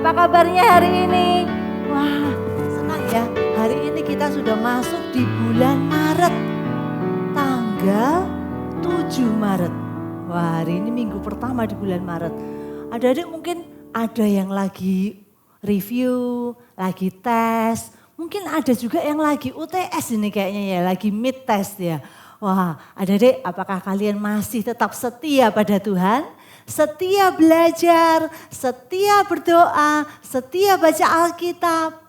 Apa kabarnya hari ini? Wah, senang ya. Hari ini kita sudah masuk di bulan Maret. Tanggal 7 Maret. Wah, hari ini minggu pertama di bulan Maret. Adik-adik mungkin ada yang lagi review, lagi tes. Mungkin ada juga yang lagi UTS ini kayaknya ya, lagi mid test ya. Wah, adik-adik apakah kalian masih tetap setia pada Tuhan? Setia belajar, setia berdoa, setia baca Alkitab.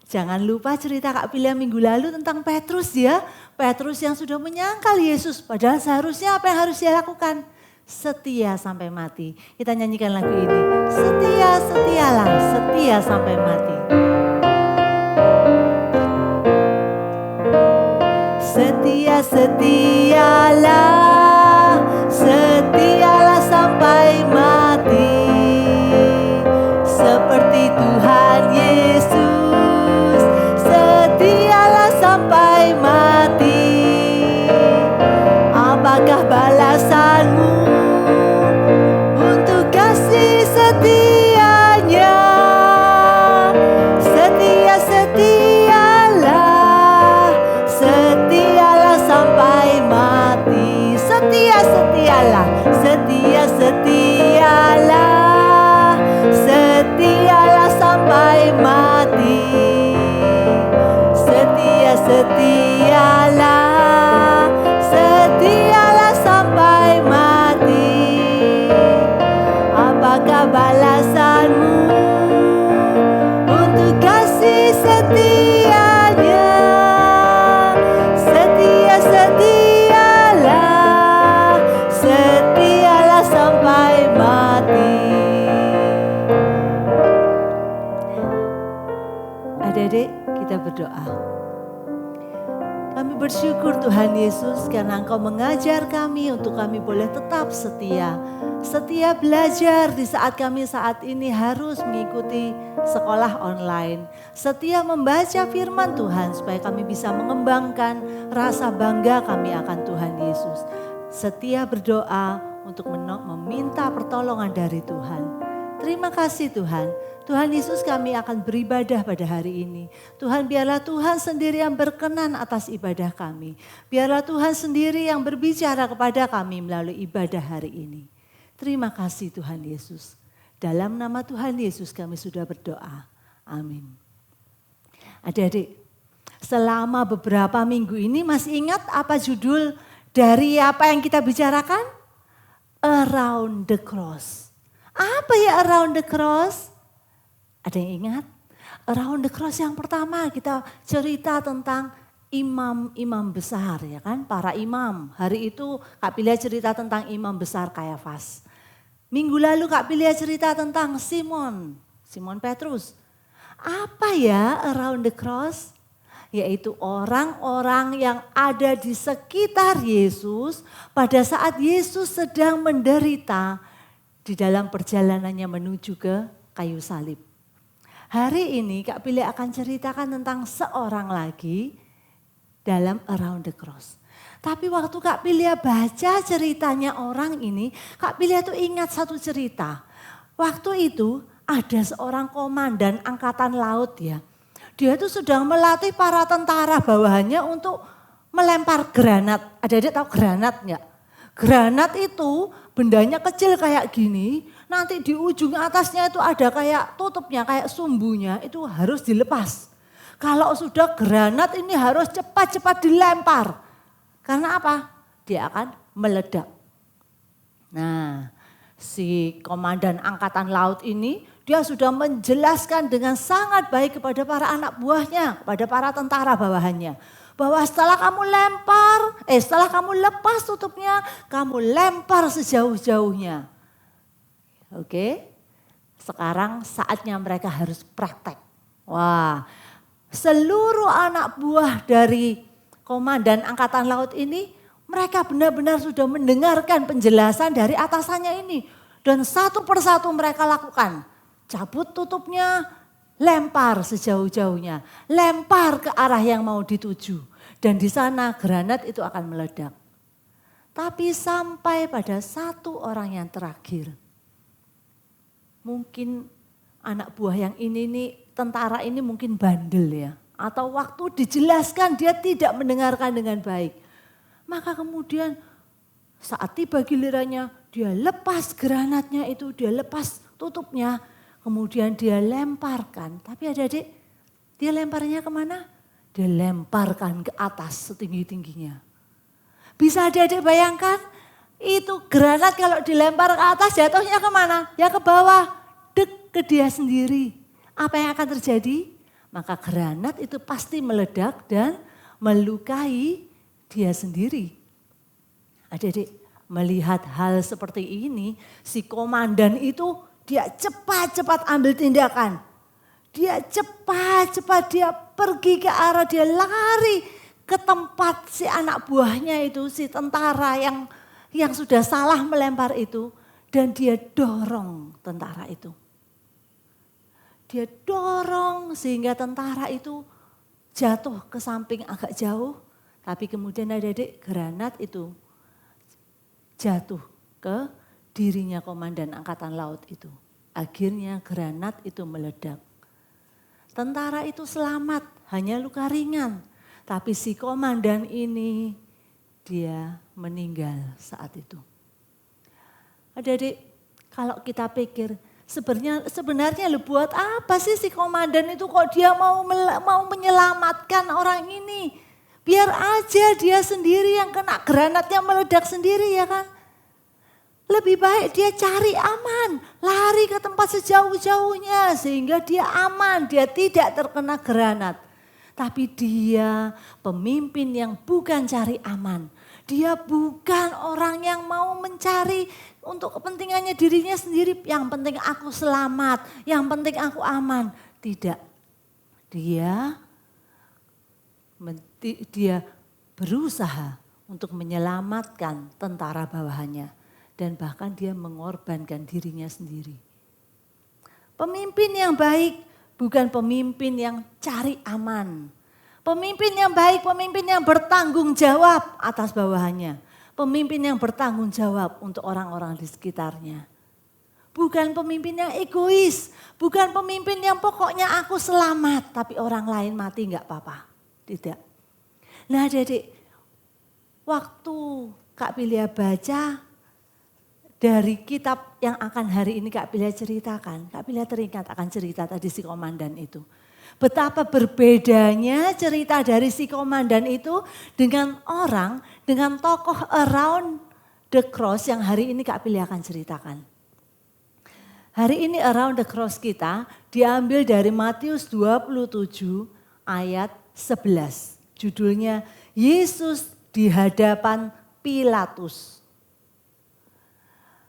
Jangan lupa cerita Kak Pilia minggu lalu tentang Petrus ya. Petrus yang sudah menyangkal Yesus, padahal seharusnya apa yang harus dia lakukan? Setia sampai mati. Kita nyanyikan lagu ini. Setia, setialah, setia sampai mati. Setia, setialah, setialah sampai mati. Seperti Tuhan Yesus, setialah sampai mati. Apakah balasanmu untuk kasih setianya? Setia, setialah, setialah sampai mati. Setia, setialah, setia, setialah, setialah sampai mati. Setia, setialah, setialah sampai mati. Apakah balasanmu untuk kasih setianya? Setia, setialah, setialah sampai mati. Adik-adik, kita berdoa. Kami bersyukur Tuhan Yesus karena Engkau mengajar kami untuk kami boleh tetap setia. Setia belajar di saat kami saat ini harus mengikuti sekolah online. Setia membaca firman Tuhan supaya kami bisa mengembangkan rasa bangga kami akan Tuhan Yesus. Setia berdoa untuk meminta pertolongan dari Tuhan. Terima kasih Tuhan. Tuhan Yesus, kami akan beribadah pada hari ini. Tuhan, biarlah Tuhan sendiri yang berkenan atas ibadah kami. Biarlah Tuhan sendiri yang berbicara kepada kami melalui ibadah hari ini. Terima kasih Tuhan Yesus. Dalam nama Tuhan Yesus kami sudah berdoa. Amin. Adik-adik, selama beberapa minggu ini masih ingat apa judul dari apa yang kita bicarakan? Around the Cross. Apa ya around the cross? Ada yang ingat? Around the cross yang pertama kita cerita tentang imam-imam besar ya kan. Para imam. Hari itu Kak Pilia cerita tentang imam besar Kayafas. Minggu lalu Kak Pilia cerita tentang Simon Petrus. Apa ya around the cross? Yaitu orang-orang yang ada di sekitar Yesus pada saat Yesus sedang menderita di dalam perjalanannya menuju ke kayu salib. Hari ini Kak Pilia akan ceritakan tentang seorang lagi dalam around the cross. Tapi waktu Kak Pilia baca ceritanya orang ini, Kak Pilia tuh ingat satu cerita. Waktu itu ada seorang komandan angkatan laut ya. Dia tuh sedang melatih para tentara bawahannya untuk melempar granat. Adik-adik tahu granat enggak? Granat itu bendanya kecil kayak gini, nanti di ujung atasnya itu ada kayak tutupnya, kayak sumbunya, itu harus dilepas. Kalau sudah granat ini harus cepat-cepat dilempar. Karena apa? Dia akan meledak. Nah, si komandan angkatan laut ini, dia sudah menjelaskan dengan sangat baik kepada para anak buahnya, kepada para tentara bawahannya. Bahwa setelah kamu lepas tutupnya, kamu lempar sejauh-jauhnya. Oke, sekarang saatnya mereka harus praktek. Wah, seluruh anak buah dari komandan angkatan laut ini, mereka benar-benar sudah mendengarkan penjelasan dari atasannya ini. Dan satu persatu mereka lakukan, cabut tutupnya, lempar sejauh-jauhnya, lempar ke arah yang mau dituju. Dan di sana granat itu akan meledak. Tapi sampai pada satu orang yang terakhir. Mungkin anak buah yang ini nih, tentara ini mungkin bandel ya. Atau waktu dijelaskan dia tidak mendengarkan dengan baik. Maka kemudian saat tiba gilirannya dia lepas granatnya itu, dia lepas tutupnya. Kemudian dia lemparkan. Tapi adik-adik, dia lemparnya kemana? Dia lemparkan ke atas setinggi-tingginya. Bisa adik-adik bayangkan? Itu granat kalau dilempar ke atas jatuhnya kemana? Ya ke bawah, dek ke dia sendiri. Apa yang akan terjadi? Maka granat itu pasti meledak dan melukai dia sendiri. Adik-adik melihat hal seperti ini, si komandan itu dia cepat-cepat ambil tindakan. Dia cepat-cepat dia pergi ke arah, dia lari ke tempat si anak buahnya itu, si tentara yang sudah salah melempar itu. Dan dia dorong tentara itu. Dia dorong sehingga tentara itu jatuh ke samping agak jauh. Tapi kemudian adik-adik granat itu jatuh ke dirinya komandan angkatan laut itu. Akhirnya granat itu meledak. Tentara itu selamat, hanya luka ringan. Tapi si komandan ini dia meninggal saat itu. Adik-adik kalau kita pikir, sebenarnya buat apa sih si komandan itu kok dia mau menyelamatkan orang ini? Biar aja dia sendiri yang kena granatnya meledak sendiri ya kan. Lebih baik dia cari aman, lari ke tempat sejauh-jauhnya sehingga dia aman, dia tidak terkena granat. Tapi dia pemimpin yang bukan cari aman. Dia bukan orang yang mau mencari untuk kepentingannya dirinya sendiri. Yang penting aku selamat, yang penting aku aman. Tidak. Dia berusaha untuk menyelamatkan tentara bawahannya. Dan bahkan dia mengorbankan dirinya sendiri. Pemimpin yang baik bukan pemimpin yang cari aman. Pemimpin yang baik, pemimpin yang bertanggung jawab atas bawahannya. Pemimpin yang bertanggung jawab untuk orang-orang di sekitarnya. Bukan pemimpin yang egois, bukan pemimpin yang pokoknya aku selamat, tapi orang lain mati enggak apa-apa. Tidak. Nah adik-adik, waktu Kak Pilia baca dari kitab yang akan hari ini Kak Pilia ceritakan, Kak Pilia teringat akan cerita tadi si komandan itu. Betapa berbedanya cerita dari si komandan itu dengan tokoh around the cross yang hari ini Kak Pilia akan ceritakan. Hari ini around the cross kita diambil dari Matius 27 ayat 11. Judulnya Yesus di hadapan Pilatus.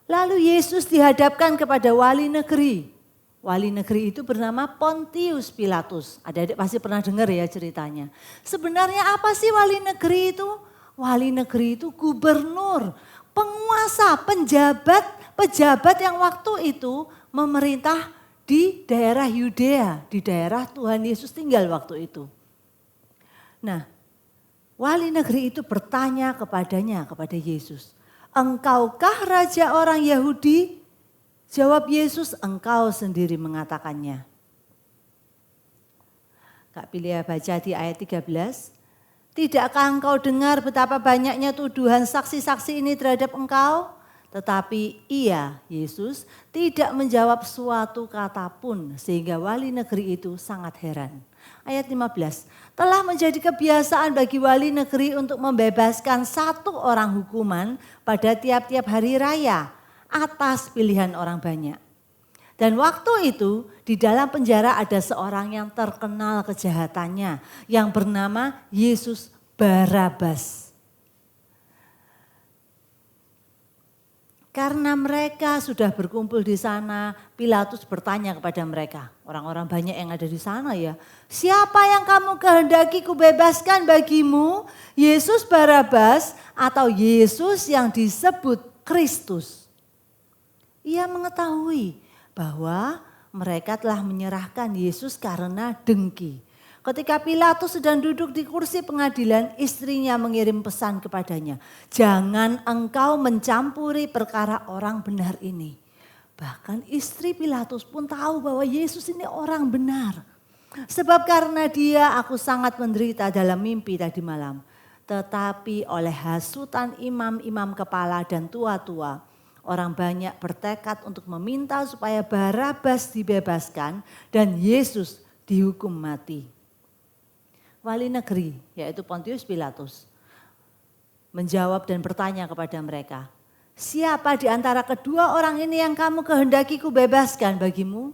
Lalu Yesus dihadapkan kepada wali negeri. Wali negeri itu bernama Pontius Pilatus. Adik-adik pasti pernah dengar ya ceritanya. Sebenarnya apa sih wali negeri itu? Wali negeri itu gubernur, penguasa, pejabat yang waktu itu memerintah di daerah Yudea, di daerah Tuhan Yesus tinggal waktu itu. Nah, wali negeri itu bertanya kepada Yesus, "Engkaukah raja orang Yahudi?" Jawab Yesus, "Engkau sendiri mengatakannya." Kak Pilia baca di ayat 13. "Tidakkah engkau dengar betapa banyaknya tuduhan saksi-saksi ini terhadap engkau?" Tetapi ia, Yesus, tidak menjawab suatu kata pun sehingga wali negeri itu sangat heran. Ayat 15, "Telah menjadi kebiasaan bagi wali negeri untuk membebaskan satu orang hukuman pada tiap-tiap hari raya atas pilihan orang banyak. Dan waktu itu di dalam penjara ada seorang yang terkenal kejahatannya yang bernama Yesus Barabas. Karena mereka sudah berkumpul di sana, Pilatus bertanya kepada mereka, orang-orang banyak yang ada di sana ya, "Siapa yang kamu kehendaki kubebaskan bagimu, Yesus Barabas atau Yesus yang disebut Kristus?" Ia mengetahui bahwa mereka telah menyerahkan Yesus karena dengki. Ketika Pilatus sedang duduk di kursi pengadilan, istrinya mengirim pesan kepadanya, "Jangan engkau mencampuri perkara orang benar ini. Bahkan istri Pilatus pun tahu bahwa Yesus ini orang benar. Sebab karena dia aku sangat menderita dalam mimpi tadi malam. Tetapi oleh hasutan imam-imam kepala dan tua-tua, orang banyak bertekad untuk meminta supaya Barabas dibebaskan dan Yesus dihukum mati. Wali negeri, yaitu Pontius Pilatus, menjawab dan bertanya kepada mereka, siapa di antara kedua orang ini yang kamu kehendaki kubebaskan bagimu?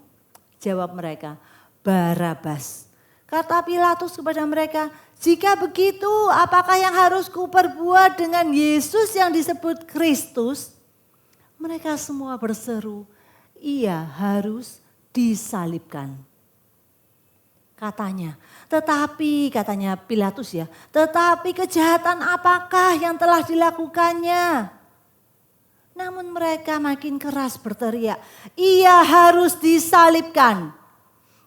Jawab mereka, Barabas. Kata Pilatus kepada mereka, jika begitu apakah yang harus kuperbuat dengan Yesus yang disebut Kristus? Mereka semua berseru, ia harus disalibkan. Katanya Pilatus ya, tetapi kejahatan apakah yang telah dilakukannya? Namun mereka makin keras berteriak, ia harus disalibkan.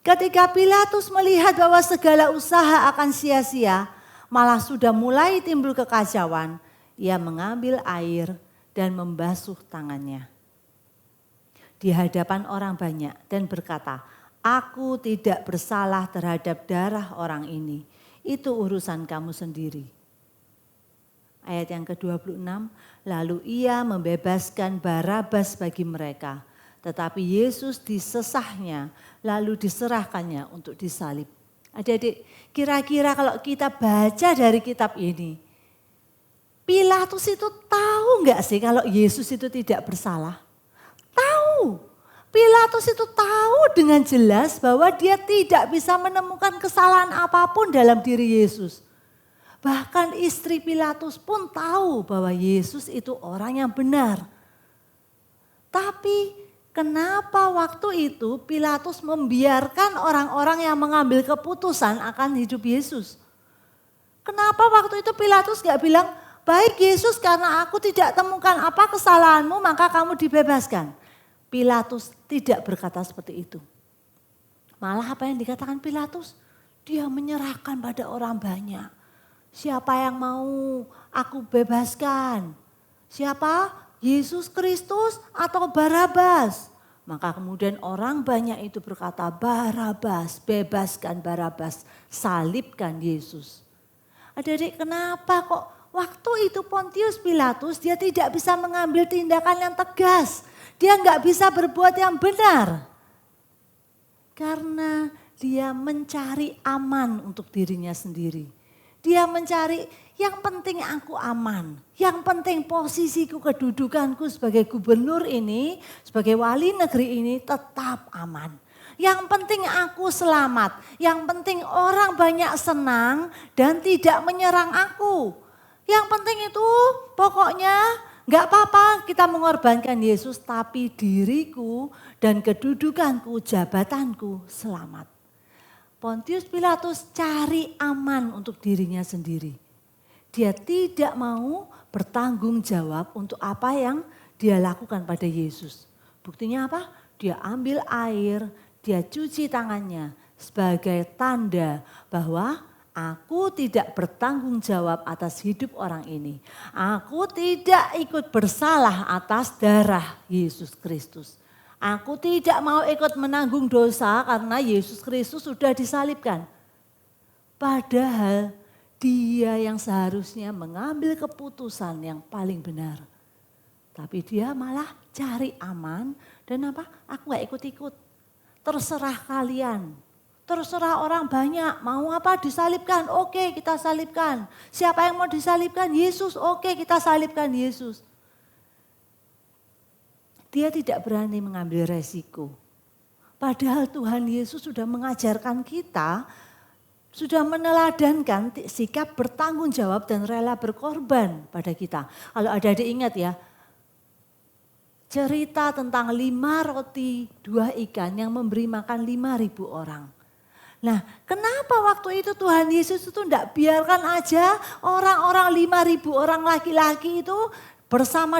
Ketika Pilatus melihat bahwa segala usaha akan sia-sia, malah sudah mulai timbul kekacauan, ia mengambil air dan membasuh tangannya di hadapan orang banyak dan berkata, aku tidak bersalah terhadap darah orang ini, itu urusan kamu sendiri. Ayat yang ke-26, lalu ia membebaskan Barabas bagi mereka, tetapi Yesus disesahnya lalu diserahkannya untuk disalib. Adik-adik, kira-kira kalau kita baca dari kitab ini, Pilatus itu tahu enggak sih kalau Yesus itu tidak bersalah? Tahu. Pilatus itu tahu dengan jelas bahwa dia tidak bisa menemukan kesalahan apapun dalam diri Yesus. Bahkan istri Pilatus pun tahu bahwa Yesus itu orang yang benar. Tapi kenapa waktu itu Pilatus membiarkan orang-orang yang mengambil keputusan akan hidup Yesus? Kenapa waktu itu Pilatus gak bilang, baik Yesus karena aku tidak temukan apa kesalahanmu maka kamu dibebaskan. Pilatus tidak berkata seperti itu. Malah apa yang dikatakan Pilatus? Dia menyerahkan pada orang banyak. Siapa yang mau aku bebaskan? Siapa? Yesus Kristus atau Barabas? Maka kemudian orang banyak itu berkata, Barabas, bebaskan Barabas, salibkan Yesus. Adik-adik, kenapa kok waktu itu Pontius Pilatus dia tidak bisa mengambil tindakan yang tegas. Dia nggak bisa berbuat yang benar. Karena dia mencari aman untuk dirinya sendiri. Dia mencari yang penting aku aman. Yang penting posisiku, kedudukanku sebagai gubernur ini, sebagai wali negeri ini tetap aman. Yang penting aku selamat. Yang penting orang banyak senang dan tidak menyerang aku. Yang penting itu pokoknya gak apa-apa kita mengorbankan Yesus, tapi diriku dan kedudukanku, jabatanku selamat. Pontius Pilatus cari aman untuk dirinya sendiri. Dia tidak mau bertanggung jawab untuk apa yang dia lakukan pada Yesus. Buktinya apa? Dia ambil air, dia cuci tangannya sebagai tanda bahwa aku tidak bertanggung jawab atas hidup orang ini. Aku tidak ikut bersalah atas darah Yesus Kristus. Aku tidak mau ikut menanggung dosa karena Yesus Kristus sudah disalibkan. Padahal dia yang seharusnya mengambil keputusan yang paling benar. Tapi dia malah cari aman dan apa? Aku gak ikut-ikut. Terserah kalian. Terserah orang banyak, mau apa disalibkan, oke kita salibkan. Siapa yang mau disalibkan? Yesus, oke kita salibkan Yesus. Dia tidak berani mengambil resiko. Padahal Tuhan Yesus sudah mengajarkan kita, sudah meneladankan sikap bertanggung jawab dan rela berkorban pada kita. Kalau adik-adik ingat ya, cerita tentang 5 roti 2 ikan yang memberi makan 5.000 orang. Nah, kenapa waktu itu Tuhan Yesus itu tidak biarkan aja orang-orang 5.000 orang laki-laki itu bersama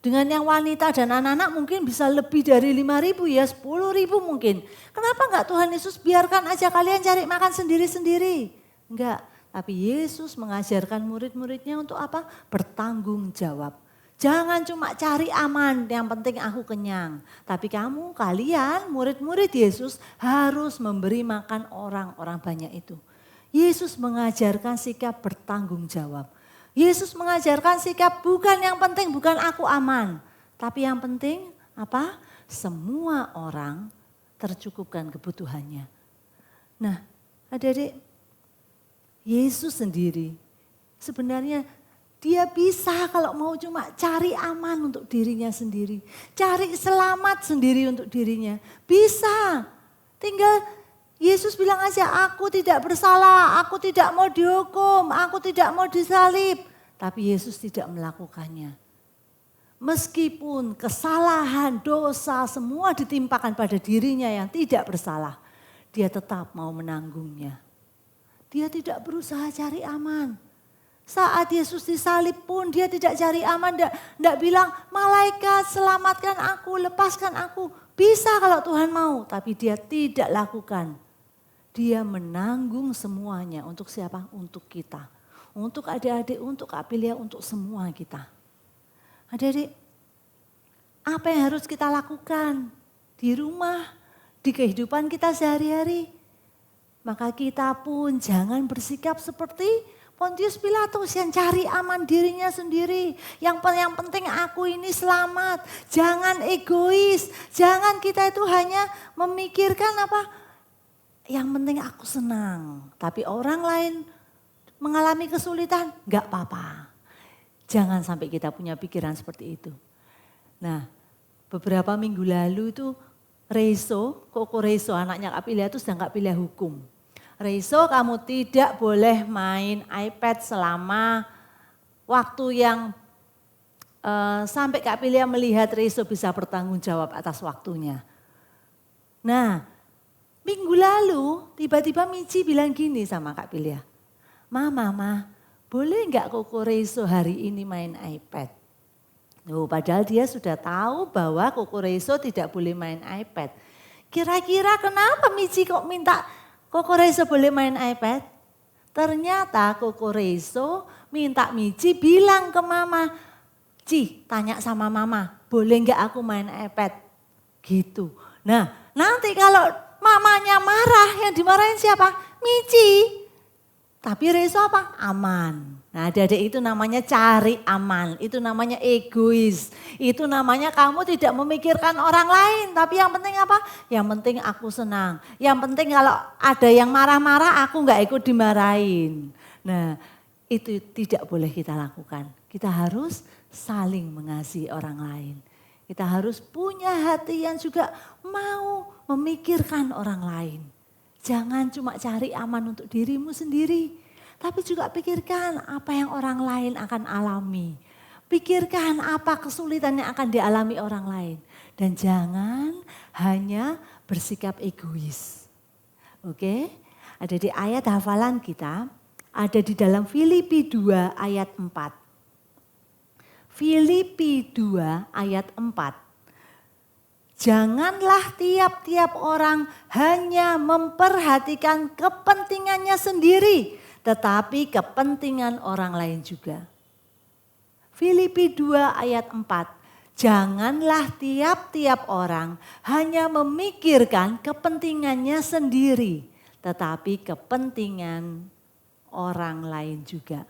dengan yang wanita dan anak-anak mungkin bisa lebih dari 5.000 ya, 10.000 mungkin. Kenapa enggak Tuhan Yesus biarkan aja kalian cari makan sendiri-sendiri? Enggak, tapi Yesus mengajarkan murid-muridnya untuk apa? Bertanggung jawab. Jangan cuma cari aman, yang penting aku kenyang. Tapi kalian murid-murid Yesus harus memberi makan orang-orang banyak itu. Yesus mengajarkan sikap bertanggung jawab. Yesus mengajarkan sikap bukan yang penting, bukan aku aman. Tapi yang penting apa? Semua orang tercukupkan kebutuhannya. Nah, adik-adik, Yesus sendiri sebenarnya dia bisa kalau mau cuma cari aman untuk dirinya sendiri. Cari selamat sendiri untuk dirinya. Bisa. Tinggal Yesus bilang aja, aku tidak bersalah, aku tidak mau dihukum, aku tidak mau disalib. Tapi Yesus tidak melakukannya. Meskipun kesalahan, dosa semua ditimpakan pada dirinya yang tidak bersalah. Dia tetap mau menanggungnya. Dia tidak berusaha cari aman. Saat Yesus disalib pun dia tidak cari aman, tidak bilang malaikat selamatkan aku, lepaskan aku. Bisa kalau Tuhan mau, tapi dia tidak lakukan. Dia menanggung semuanya untuk siapa? Untuk kita. Untuk adik-adik, untuk Kak Pilia, untuk semua kita. Adik-adik, apa yang harus kita lakukan di rumah, di kehidupan kita sehari-hari? Maka kita pun jangan bersikap seperti Pontius Pilatus yang cari aman dirinya sendiri. Yang penting aku ini selamat. Jangan egois. Jangan kita itu hanya memikirkan apa. Yang penting aku senang. Tapi orang lain mengalami kesulitan, enggak apa-apa. Jangan sampai kita punya pikiran seperti itu. Nah, beberapa minggu lalu itu Koko Reso anaknya Kak Pilia itu sedang Kak Pilia hukum. Reso, kamu tidak boleh main iPad selama waktu yang sampai Kak Pilia melihat Reso bisa bertanggung jawab atas waktunya. Nah, minggu lalu tiba-tiba Michi bilang gini sama Kak Pilia. Mama, boleh enggak Koko Reso hari ini main iPad? Padahal dia sudah tahu bahwa Koko Reso tidak boleh main iPad. Kira-kira kenapa Michi kok minta Koko Reso boleh main iPad? Ternyata Koko Reso minta Michi bilang ke mama, Ci tanya sama mama, boleh enggak aku main iPad? Gitu. Nah nanti kalau mamanya marah, yang dimarahin siapa? Michi. Tapi Reso apa? Aman. Nah adik-adik itu namanya cari aman, itu namanya egois. Itu namanya kamu tidak memikirkan orang lain, tapi yang penting apa? Yang penting aku senang. Yang penting kalau ada yang marah-marah aku enggak ikut dimarahin. Nah itu tidak boleh kita lakukan. Kita harus saling mengasihi orang lain. Kita harus punya hati yang juga mau memikirkan orang lain. Jangan cuma cari aman untuk dirimu sendiri. Tapi juga pikirkan apa yang orang lain akan alami. Pikirkan apa kesulitan yang akan dialami orang lain. Dan jangan hanya bersikap egois. Oke, ada di ayat hafalan kita. Ada di dalam Filipi 2 ayat 4. Filipi 2 ayat 4. Janganlah tiap-tiap orang hanya memperhatikan kepentingannya sendiri, tetapi kepentingan orang lain juga. Filipi 2 ayat 4. Janganlah tiap-tiap orang hanya memikirkan kepentingannya sendiri, tetapi kepentingan orang lain juga.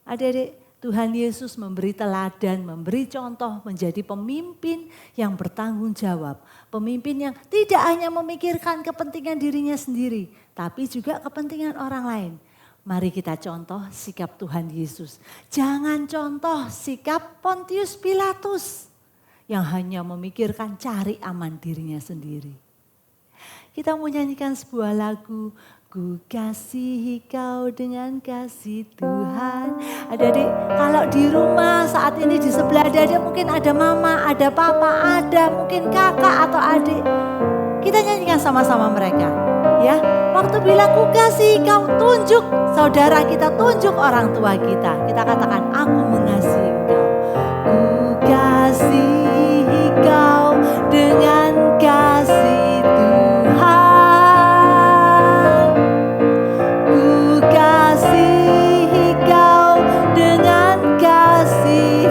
Adik-adik, Tuhan Yesus memberi teladan, memberi contoh menjadi pemimpin yang bertanggung jawab. Pemimpin yang tidak hanya memikirkan kepentingan dirinya sendiri, tapi juga kepentingan orang lain. Mari kita contoh sikap Tuhan Yesus. Jangan contoh sikap Pontius Pilatus yang hanya memikirkan cari aman dirinya sendiri. Kita mau nyanyikan sebuah lagu. Ku kasihi kau dengan kasih Tuhan. Adik-adik, kalau di rumah saat ini di sebelah adik-adik mungkin ada mama, ada papa, ada mungkin kakak atau adik. Kita nyanyikan sama-sama mereka. Ya, waktu bilang ku kasihi kau, tunjuk saudara kita, tunjuk orang tua kita. Kita katakan aku mengasihi kau. Ku kasihi kau dengan kasih Tuhan. Kasihi kau dengan kasih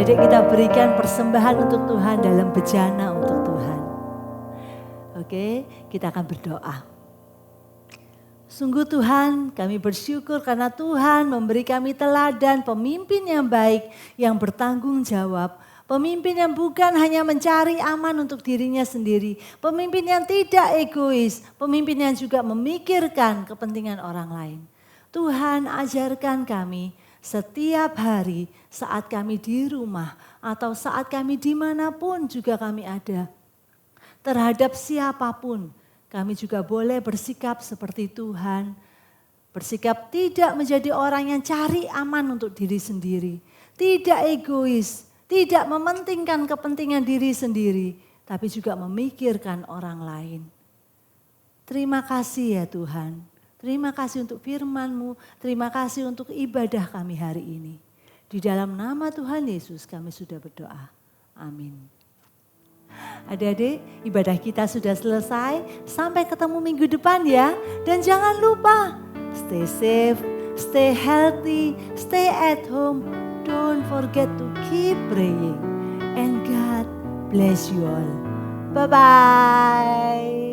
Adik-adik kita berikan persembahan untuk Tuhan dalam bejana untuk Tuhan. Oke, kita akan berdoa. Sungguh Tuhan, kami bersyukur karena Tuhan memberi kami teladan pemimpin yang baik, yang bertanggung jawab. Pemimpin yang bukan hanya mencari aman untuk dirinya sendiri. Pemimpin yang tidak egois. Pemimpin yang juga memikirkan kepentingan orang lain. Tuhan, ajarkan kami setiap hari saat kami di rumah atau saat kami dimanapun juga kami ada. Terhadap siapapun, kami juga boleh bersikap seperti Tuhan. Bersikap tidak menjadi orang yang cari aman untuk diri sendiri. Tidak egois, tidak mementingkan kepentingan diri sendiri. Tapi juga memikirkan orang lain. Terima kasih ya Tuhan. Terima kasih untuk firman-Mu. Terima kasih untuk ibadah kami hari ini. Di dalam nama Tuhan Yesus kami sudah berdoa. Amin. Adik-adik, ibadah kita sudah selesai. Sampai ketemu minggu depan ya. Dan jangan lupa, stay safe, stay healthy, stay at home. Don't forget to keep praying. And God bless you all. Bye-bye.